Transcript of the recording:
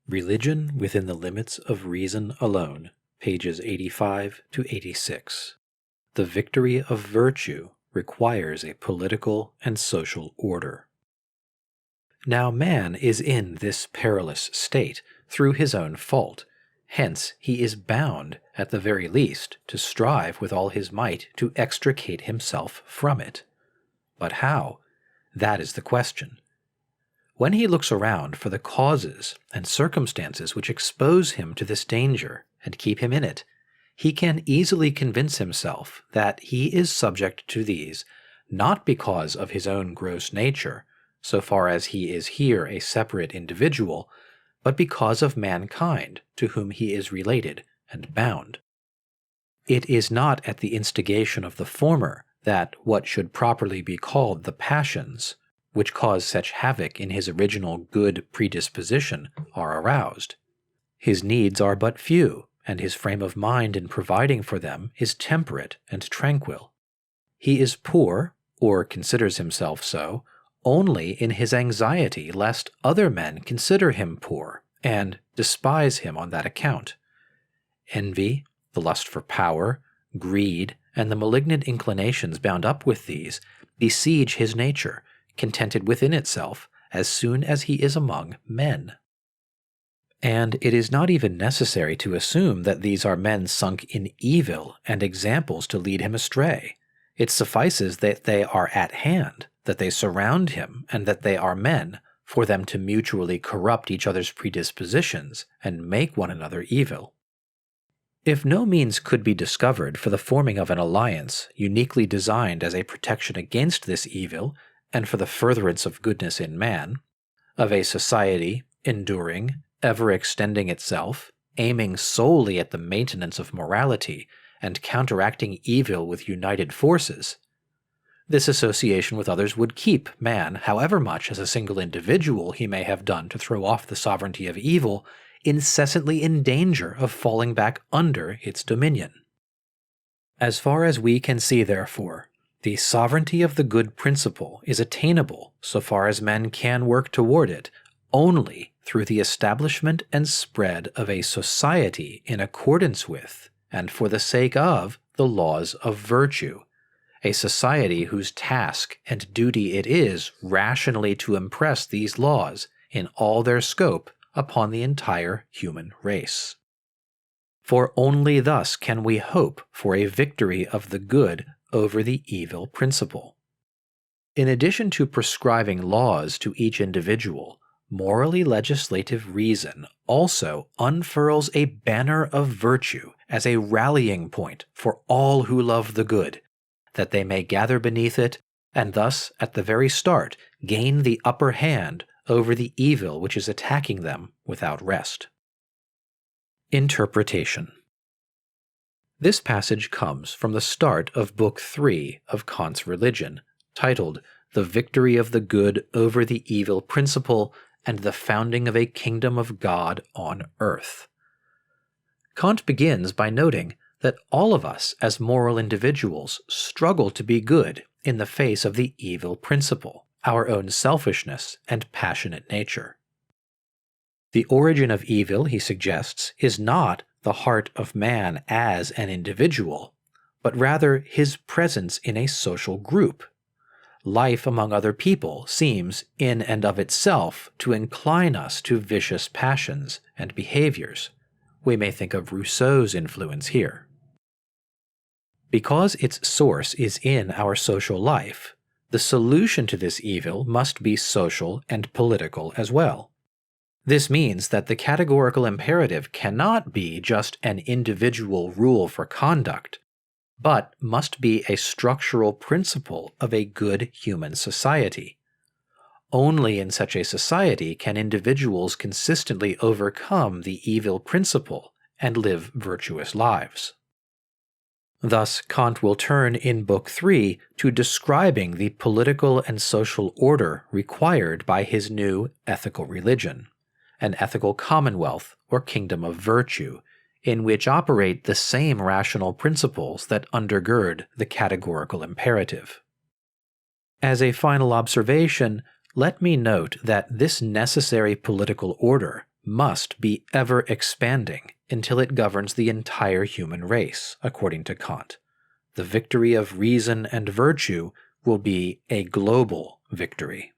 Religion Within the Limits of Reason Alone, pages 85 to 86. The victory of virtue requires a political and social order. Now man is in this perilous state through his own fault. Hence he is bound, at the very least, to strive with all his might to extricate himself from it. But how? That is the question. When he looks around for the causes and circumstances which expose him to this danger and keep him in it, he can easily convince himself that he is subject to these, not because of his own gross nature, so far as he is here a separate individual, but because of mankind to whom he is related and bound. It is not at the instigation of the former that what should properly be called the passions, which cause such havoc in his original good predisposition, are aroused. His needs are but few, and his frame of mind in providing for them is temperate and tranquil. He is poor, or considers himself so, only in his anxiety lest other men consider him poor and despise him on that account. Envy, the lust for power, greed, and the malignant inclinations bound up with these besiege his nature, contented within itself as soon as he is among men. And it is not even necessary to assume that these are men sunk in evil and examples to lead him astray. It suffices that they are at hand, that they surround him, and that they are men, for them to mutually corrupt each other's predispositions and make one another evil. If no means could be discovered for the forming of an alliance uniquely designed as a protection against this evil and for the furtherance of goodness in man, of a society enduring, ever extending itself, aiming solely at the maintenance of morality, and counteracting evil with united forces, this association with others would keep man, however much as a single individual he may have done to throw off the sovereignty of evil, incessantly in danger of falling back under its dominion. As far as we can see, therefore, the sovereignty of the good principle is attainable, so far as men can work toward it, only through the establishment and spread of a society in accordance with, and for the sake of, the laws of virtue, a society whose task and duty it is rationally to impress these laws in all their scope upon the entire human race. For only thus can we hope for a victory of the good over the evil principle. In addition to prescribing laws to each individual, morally legislative reason also unfurls a banner of virtue as a rallying point for all who love the good, that they may gather beneath it, and thus, at the very start, gain the upper hand over the evil which is attacking them without rest. Interpretation. This passage comes from the start of Book 3 of Kant's Religion, titled The Victory of the Good over the Evil Principle and the Founding of a Kingdom of God on Earth. Kant begins by noting that all of us as moral individuals struggle to be good in the face of the evil principle, our own selfishness and passionate nature. The origin of evil, he suggests, is not the heart of man as an individual, but rather his presence in a social group. Life among other people seems, in and of itself, to incline us to vicious passions and behaviors. We may think of Rousseau's influence here. Because its source is in our social life, the solution to this evil must be social and political as well. This means that the categorical imperative cannot be just an individual rule for conduct, but must be a structural principle of a good human society. Only in such a society can individuals consistently overcome the evil principle and live virtuous lives. Thus, Kant will turn in Book 3 to describing the political and social order required by his new ethical religion, an ethical commonwealth or kingdom of virtue, in which operate the same rational principles that undergird the categorical imperative. As a final observation, let me note that this necessary political order must be ever expanding until it governs the entire human race, according to Kant. The victory of reason and virtue will be a global victory.